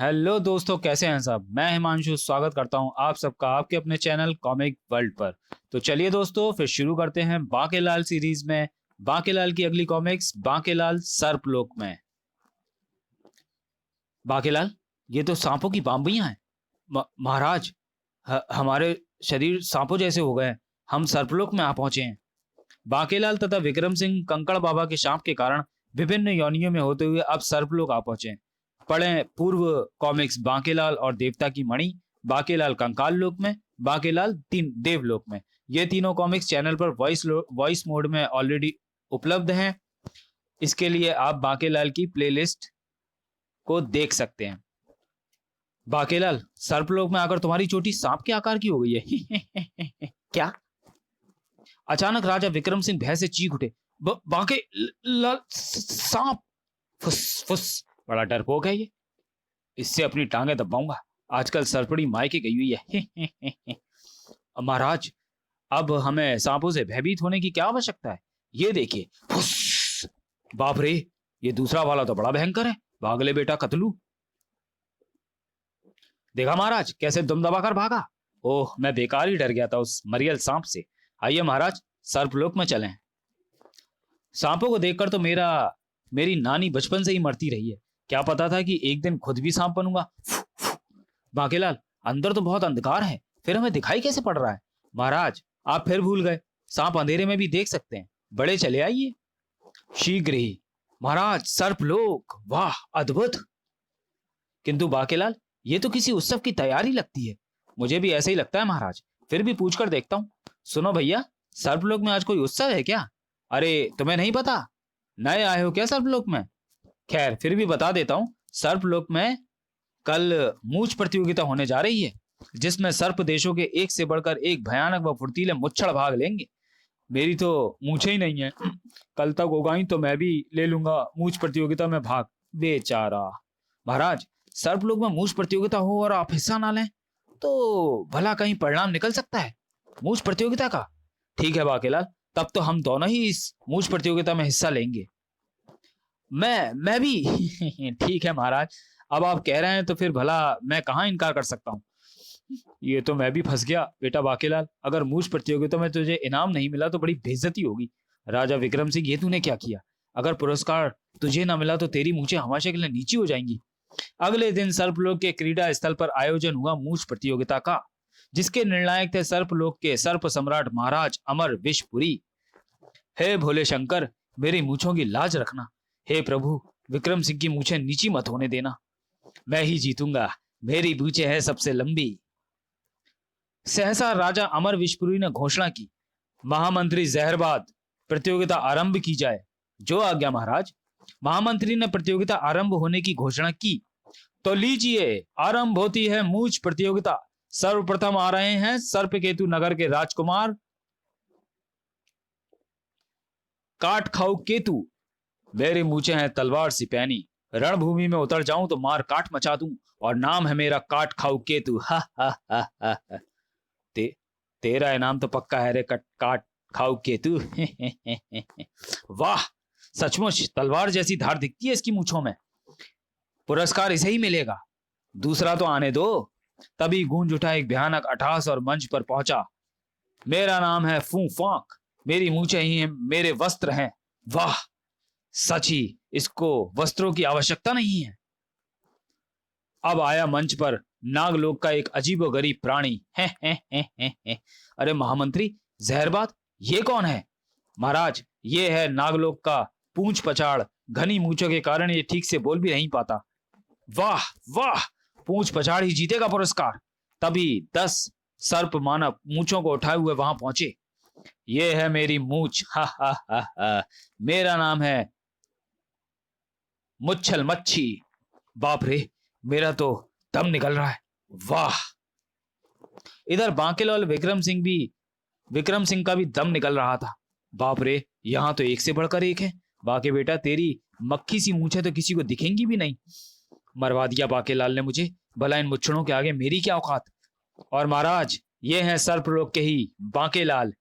Hello दोस्तों, कैसे हैं सब। मैं हिमांशु स्वागत करता हूं आप सबका आपके अपने चैनल कॉमिक वर्ल्ड पर। तो चलिए दोस्तों, फिर शुरू करते हैं बांकेलाल सीरीज में। बांकेलाल की अगली कॉमिक्स बांकेलाल सर्पलोक में। बांकेलाल, ये तो सांपों की बाम्बियां हैं। महाराज, हमारे शरीर सांपों जैसे हो गए हैं। हम सर्पलोक में आ पहुंचे हैं। बांकेलाल तथा विक्रम सिंह कंकड़ बाबा के शाप के कारण विभिन्न योनियों में होते हुए अब सर्पलोक आ पहुंचे हैं। पढ़ें पूर्व कॉमिक्स बांकेलाल और देवता की मणि, बांकेलाल कंकाल लोक में, बांकेलाल तीन देवलोक में। ये तीनों कॉमिक्स चैनल पर वॉइस मोड में ऑलरेडी उपलब्ध हैं। इसके लिए आप बांकेलाल की प्लेलिस्ट को देख सकते हैं। बांकेलाल, सर्पलोक में आकर तुम्हारी चोटी सांप के आकार की हो गई है। क्या? अचानक राजा विक्रम सिंह भय से चीख उठे। बांके लाल सांप! फुस फुस! बड़ा डरपोक है ये। इससे अपनी टांगें दबाऊंगा। आजकल सरपड़ी मायके गई हुई है। महाराज, अब हमें सांपों से भयभीत होने की क्या आवश्यकता है। ये देखिए। फुस! बाप रे, ये दूसरा वाला तो बड़ा भयंकर है। भाग ले बेटा कतलू। देखा महाराज, कैसे दम दबाकर भागा। ओह, मैं बेकार ही डर गया था उस मरियल सांप से। आइए महाराज, सर्पलोक में चलें। सांपों को देखकर तो मेरी नानी बचपन से ही मरती रही है। क्या पता था कि एक दिन खुद भी सांप बनूंगा। बांकेलाल, अंदर तो बहुत अंधकार है, फिर हमें दिखाई कैसे पड़ रहा है। महाराज, आप फिर भूल गए। सांप अंधेरे में भी देख सकते हैं। बड़े चले आइए। शीघ्र ही। महाराज, सर्पलोक! वाह, अद्भुत! किंतु बांकेलाल, ये तो किसी उत्सव की तैयारी लगती है। मुझे भी ऐसा ही लगता है महाराज, फिर भी पूछकर देखता हूँ। सुनो भैया, सर्पलोक में आज कोई उत्सव है क्या? अरे, तुम्हें नहीं पता? नए आए हो क्या सर्पलोक में? खैर, फिर भी बता देता हूँ। सर्पलोक में कल मूछ प्रतियोगिता होने जा रही है, जिसमें सर्प देशों के एक से बढ़कर एक भयानक व फुर्तीले मुच्छड़ भाग लेंगे। मेरी तो मूछें ही नहीं है। कल तक उगाई तो मैं भी ले लूंगा मूछ प्रतियोगिता में भाग। बेचारा। महाराज, सर्पलोक में मूछ प्रतियोगिता हो और आप हिस्सा ना लें तो भला कहीं परिणाम निकल सकता है मूछ प्रतियोगिता का। ठीक है बाकेलाल, तब तो हम दोनों ही इस मूछ प्रतियोगिता में हिस्सा लेंगे। मैं भी। ठीक है महाराज, अब आप कह रहे हैं तो फिर भला मैं कहाँ इनकार कर सकता हूँ। ये तो मैं भी फंस गया बेटा बाकेलाल। अगर मूछ प्रतियोगिता में तुझे इनाम नहीं मिला तो बड़ी बेइज्जती होगी। राजा विक्रम सिंह, ये तूने क्या किया? अगर पुरस्कार तुझे ना मिला तो तेरी मूछें हमेशा के लिए नीची हो जाएंगी। अगले दिन सर्पलोक के क्रीड़ा स्थल पर आयोजन हुआ मूछ प्रतियोगिता का, जिसके निर्णायक थे सर्पलोक के सर्प सम्राट महाराज अमर विषपुरी। हे भोले शंकर, मेरी मूछों की लाज रखना। हे प्रभु, विक्रम सिंह की मूछें नीची मत होने देना। मैं ही जीतूंगा, मेरी मूछें है सबसे लंबी। सहसा राजा अमर विषपुरी ने घोषणा की। महामंत्री जहरबाद, प्रतियोगिता आरंभ की जाए। जो आज्ञा महाराज। महामंत्री ने प्रतियोगिता आरंभ होने की घोषणा की। तो लीजिए, आरंभ होती है मूछ प्रतियोगिता। सर्वप्रथम आ रहे हैं सर्पकेतु नगर के राजकुमार काट खाऊ केतु। मेरी मूछें हैं तलवार सी पैनी। रणभूमि में उतर जाऊं तो मार काट मचा दूं, और नाम है मेरा काट खाऊ केतु। हा हा हा हा। तेरा इनाम तो पक्का है रे काट खाऊ केतु। वाह, सचमुच तलवार जैसी धार दिखती है इसकी मूछों में। पुरस्कार इसे ही मिलेगा। दूसरा तो आने दो। तभी गूंज उठा एक भयानक अट्टहास और मंच पर पहुंचा। मेरा नाम है फू फाक। मेरी मूछें ही मेरे वस्त्र हैं। वाह, सच ही इसको वस्त्रों की आवश्यकता नहीं है। अब आया मंच पर नागलोक का एक अजीबोगरीब प्राणी। है। अरे महामंत्री जहरबाद, ये कौन है? महाराज, ये है नागलोक का पूंछ पछाड़। घनी मूछों के कारण ये ठीक से बोल भी नहीं पाता। वाह वाह, पूंछ पछाड़ ही जीतेगा पुरस्कार। तभी 10 सर्प मानव मूछों को उठाए हुए वहां पहुंचे। ये है मेरी मूछ। हा हा हा हा। मेरा नाम है मुच्छल मच्छी। बाप रे, मेरा तो दम निकल रहा है। वाह! इधर बांकेलाल विक्रम सिंह का भी दम निकल रहा था। बाप रे, यहां तो एक से बढ़कर एक है। बाके बेटा, तेरी मक्खी सी मूछें तो किसी को दिखेंगी भी नहीं। मरवा दिया बाकेलाल ने मुझे। भला इन मुच्छड़ों के आगे मेरी क्या औकात। और महाराज, ये हैं सर्पलोक के ही बांकेलाल।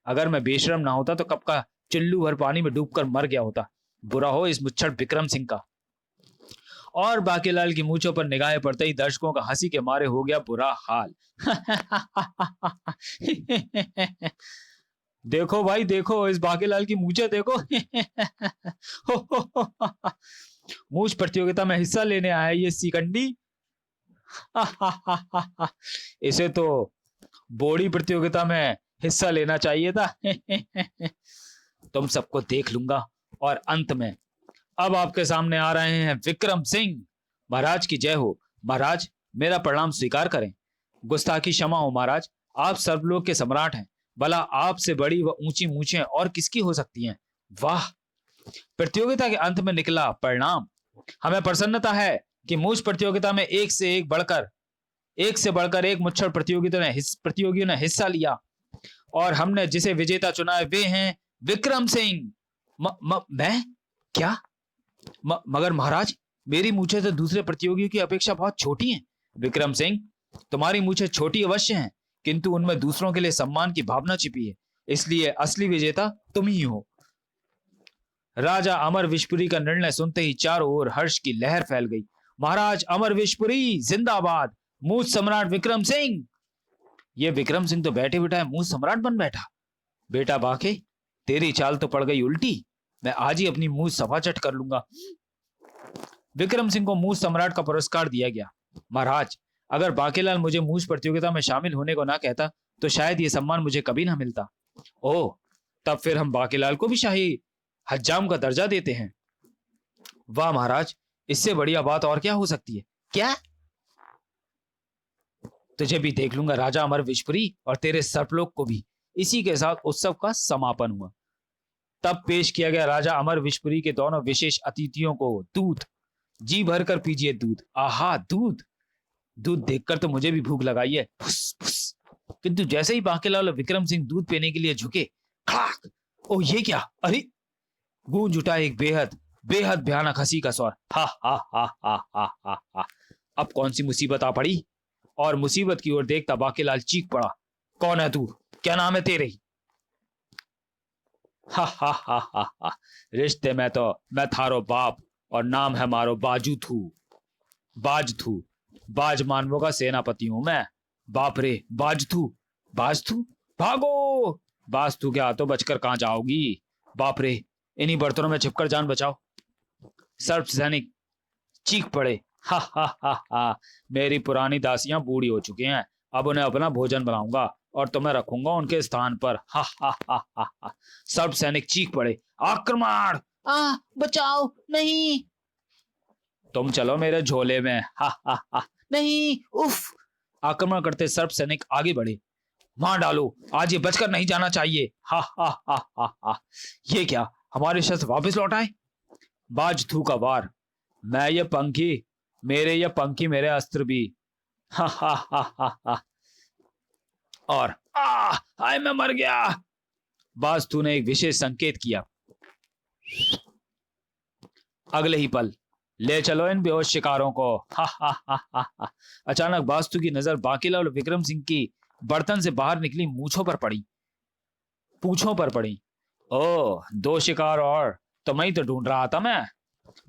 अगर मैं बेशरम ना होता तो कब का चुल्लू भर पानी में डूबकर मर गया होता। बुरा हो इस मुच्छड़ विक्रम सिंह का। और बाकीलाल की मूंछों पर निगाहें पड़ते ही दर्शकों का हंसी के मारे हो गया बुरा हाल। देखो भाई देखो, इस बाकीलाल की मूंछें देखो। मूंछ प्रतियोगिता में हिस्सा लेने आया ये सीकंडी। इसे तो बोड़ी प्रतियोगिता में हिस्सा लेना चाहिए था। तुम सबको देख लूंगा। और अंत में अब आपके सामने आ रहे हैं विक्रम सिंह। महाराज की जय हो। महाराज मेरा प्रणाम स्वीकार करें। गुस्ताखी क्षमा हो महाराज, आप सर्वलोक के सम्राट हैं। भला आपसे बड़ी व ऊंची मूछें और किसकी हो सकती हैं। वाह, प्रतियोगिता के अंत में निकला परिणाम। हमें प्रसन्नता है कि मूछ प्रतियोगिता में एक से बढ़कर एक मुच्छड़ प्रतियोगियों ने हिस्सा लिया और हमने जिसे विजेता चुना है वे हैं विक्रम सिंह। मैं क्या? मगर महाराज मेरी मूछें तो दूसरे प्रतियोगियों की अपेक्षा बहुत छोटी हैं। विक्रम सिंह, तुम्हारी मूछें छोटी अवश्य हैं, किंतु उनमें दूसरों के लिए सम्मान की भावना छिपी है, इसलिए असली विजेता तुम ही हो। राजा अमर विशपुरी का निर्णय सुनते ही चारों ओर हर्ष की लहर फैल गई। महाराज अमर विशपुरी जिंदाबाद। मूछ सम्राट विक्रम सिंह। ये विक्रम सिंह तो बैठे बिठाए मूछ सम्राट बन बैठा। बेटा बाके, तेरी चाल तो पड़ गई उल्टी। मैं आज ही अपनी मूछ सफाचट कर लूंगा। विक्रम सिंह को मूछ सम्राट का पुरस्कार दिया गया। महाराज अगर बाकेलाल मुझे मूछ प्रतियोगिता में शामिल होने को ना कहता तो शायद ये सम्मान मुझे कभी ना मिलता। ओह, तब फिर हम बाकेलाल को भी शाही हज्जाम का दर्जा देते हैं। वाह महाराज, इससे बढ़िया बात और क्या हो सकती है। क्या? तुझे भी देख लूंगा राजा अमर विशपुरी, और तेरे सर्पलोक को भी। इसी के साथ उत्सव का समापन हुआ। तब पेश किया गया राजा अमर विशपुरी के दोनों विशेष अतिथियों को दूध। जी भरकर पीजिए दूध। आहा, दूध दूध देखकर तो मुझे भी भूख लगाई है। फुस, फुस। किंतु जैसे ही बाकेलाल और विक्रम सिंह दूध पीने के लिए झुके, खड़ाक! ओ ये क्या? अरे! गूंज उठा एक बेहद बेहद भयानक हंसी का स्वर। हा हा हा हा हा हा हा। अब कौन सी मुसीबत आ पड़ी? और मुसीबत की ओर देखता बाकेलाल चीख पड़ा, कौन है तू? क्या नाम है तेरे? हा हा हा हा हा। रिश्ते में तो मैं थारो बाप और नाम है मारो बाजू थू। बाज थू। बाज मानवों का सेनापति हूं मैं। बाप रे, बाज थू। बाज थू, भागो। बाज थू के हाथों बचकर कहां जाओगी? बाप रे, इन्हीं बर्तनों में छिपकर जान बचाओ। सर्प सैनिक चीख पड़े, हा हा हा हा। मेरी पुरानी दासियां बूढ़ी हो चुकी हैं, अब उन्हें अपना भोजन बनाऊंगा और तुम्हें रखूंगा उनके स्थान पर। हा हा हा हा हा। सर्प सैनिक चीख पड़े, आक्रमण! बचाओ, नहीं। तुम चलो मेरे झोले में। हा हा हा। नहीं, उफ। आक्रमण करते सर्प सैनिक आगे बढ़े। मार डालो, आज ये बचकर नहीं जाना चाहिए। हा हा हा हा हा। ये क्या, हमारे शस्त्र वापस लौट आए? बाज थू का वार। मैं ये पंखी मेरे अस्त्र भी। हा हा हा हा हा। और हाय मैं मर गया। बाज थू ने एक विशेष संकेत किया। अगले ही पल, ले चलो इन बेहोश शिकारों को। हा हा हा हा हा। अचानक बास्तु की नजर बाकीलाल और विक्रम सिंह की बर्तन से बाहर निकली पूंछों पर पड़ी। ओह, दो शिकार और, तो मैं ही तो ढूंढ रहा था मैं।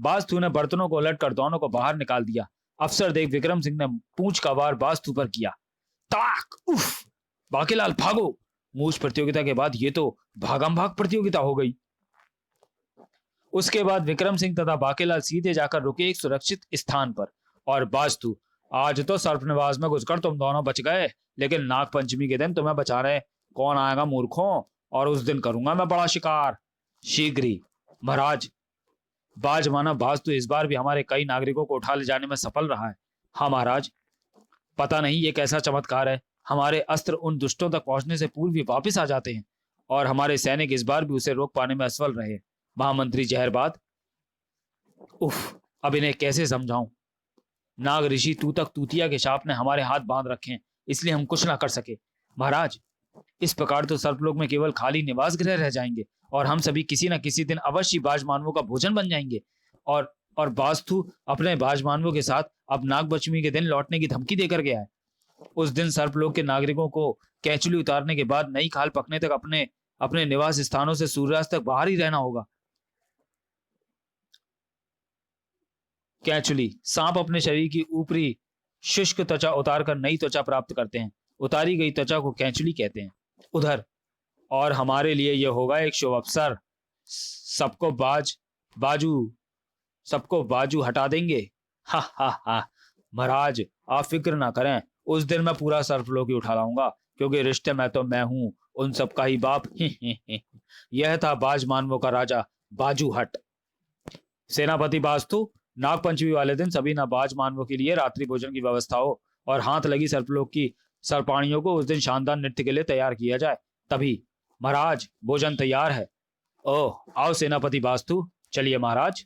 बास्तु ने बर्तनों को उलट कर दोनों को बाहर निकाल दिया। अफसर देख विक्रम सिंह ने पूंछ का वार बास्तु पर किया। ताक! उफ! बाकीलाल भागो। मूछ प्रतियोगिता के बाद ये तो भागम भाग प्रतियोगिता हो गई। उसके बाद विक्रम सिंह तथा बाकीलाल सीधे जाकर रुके एक सुरक्षित स्थान पर। और बास्तु, आज तो सर्पनिवास में घुसकर तुम दोनों बच गए, लेकिन नाग पंचमी के दिन तुम्हें बचाने कौन आएगा मूर्खों? और उस दिन करूंगा मैं बड़ा शिकार। शीघ्र ही महाराज। बाज मानव बास्तु इस बार भी हमारे कई नागरिकों को उठा ले जाने में सफल रहा है। हाँ महाराज, पता नहीं ये कैसा चमत्कार है, हमारे अस्त्र उन दुष्टों तक पहुंचने से पूर्व ही वापस आ जाते हैं, और हमारे सैनिक इस बार भी उसे रोक पाने में असफल रहे। महामंत्री जहरबाद, उफ, अब इन्हें कैसे समझाऊं? नाग ऋषि तूतक तूतिया के शाप ने हमारे हाथ बांध रखे हैं, इसलिए हम कुछ ना कर सके। महाराज, इस प्रकार तो सर्पलोक में केवल खाली निवास गृह रह जाएंगे, और हम सभी किसी न किसी दिन अवश्य बाजमानवों का भोजन बन जाएंगे। और बास्तु अपने बाजमानवों के साथ अब नागपंचमी के दिन लौटने की धमकी देकर गया है। उस दिन सर्पलोक के नागरिकों को कैचुली उतारने के बाद नई खाल पकने तक अपने अपने निवास स्थानों से सूर्यास्त तक बाहर ही रहना होगा। कैचुली, सांप अपने शरीर की ऊपरी शुष्क त्वचा उतारकर नई त्वचा प्राप्त करते हैं। उतारी गई त्वचा को कैचुली कहते हैं। उधर, और हमारे लिए यह होगा एक शुभ अवसर। सबको सबको बाजू हटा देंगे। हा हा हा। महाराज, आप फिक्र ना करें, उस दिन मैं पूरा सर्पलोक ही उठा लाऊंगा, क्योंकि रिश्ते में तो मैं हूं उन सब का ही बाप। यह था बाज मानवों का राजा बाजू हट। सेनापति वास्तु, नागपंचमी वाले दिन सभी नाबाज मानवों के लिए रात्रि भोजन की व्यवस्था हो और हाथ लगी सर्पलोक की सर्पाणियों को उस दिन शानदार नृत्य के लिए तैयार किया जाए। तभी महाराज, भोजन तैयार है। ओह, आओ सेनापति वास्तु, चलिए महाराज।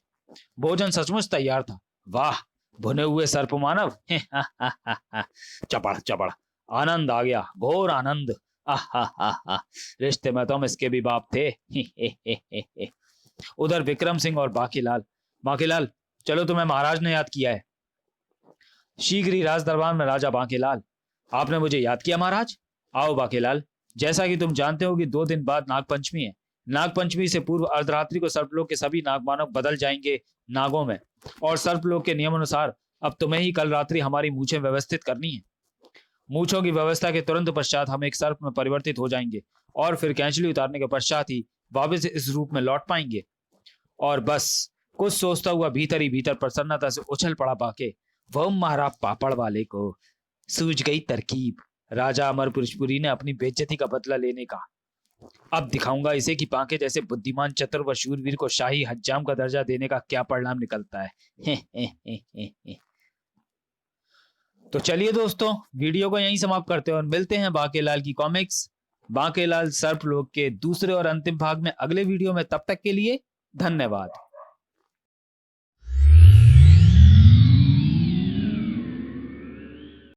भोजन सचमुच तैयार था। वाह, भुने हुए सर्प मानव। चपड़ चपड़, आनंद आ गया, घोर आनंद। रिश्ते में तो हम इसके भी बाप थे। उधर विक्रम सिंह और बाकीलाल। बाकीलाल, चलो, तुम्हें महाराज ने याद किया है। शीघ्र ही राज दरबार में राजा बाकीलाल, आपने मुझे याद किया महाराज। आओ बाकीलाल, जैसा कि तुम जानते हो कि 2 दिन बाद नागपंचमी है। नागपंचमी से पूर्व अर्धरात्रि को सर्पलोक के सभी नागमानव बदल जाएंगे नागों में, और सर्पलोक के नियम अनुसार अब तुम्हें ही कल रात्रि हमारी मूछें व्यवस्थित करनी है। मूछों की व्यवस्था के तुरंत पश्चात हम एक सर्प में परिवर्तित हो जाएंगे, और फिर कैंचली उतारने के पश्चात ही वापस इस रूप में लौट पाएंगे। और बस कुछ सोचता हुआ भीतर ही भीतर प्रसन्नता से उछल पड़ा बाके। वह मारा पापड़ वाले को सूझ गई तरकीब। राजा अमरपुरपुरी ने अपनी बेइज्जती का बदला लेने का। अब दिखाऊंगा इसे कि बांके जैसे बुद्धिमान, चतुर व शूरवीर को शाही हज्जाम का दर्जा देने का क्या परिणाम निकलता है। तो चलिए दोस्तों, वीडियो को यहीं समाप्त करते हैं और मिलते हैं बांकेलाल की कॉमिक्स बांकेलाल सर्पलोक के दूसरे और अंतिम भाग में अगले वीडियो में। तब तक के लिए धन्यवाद।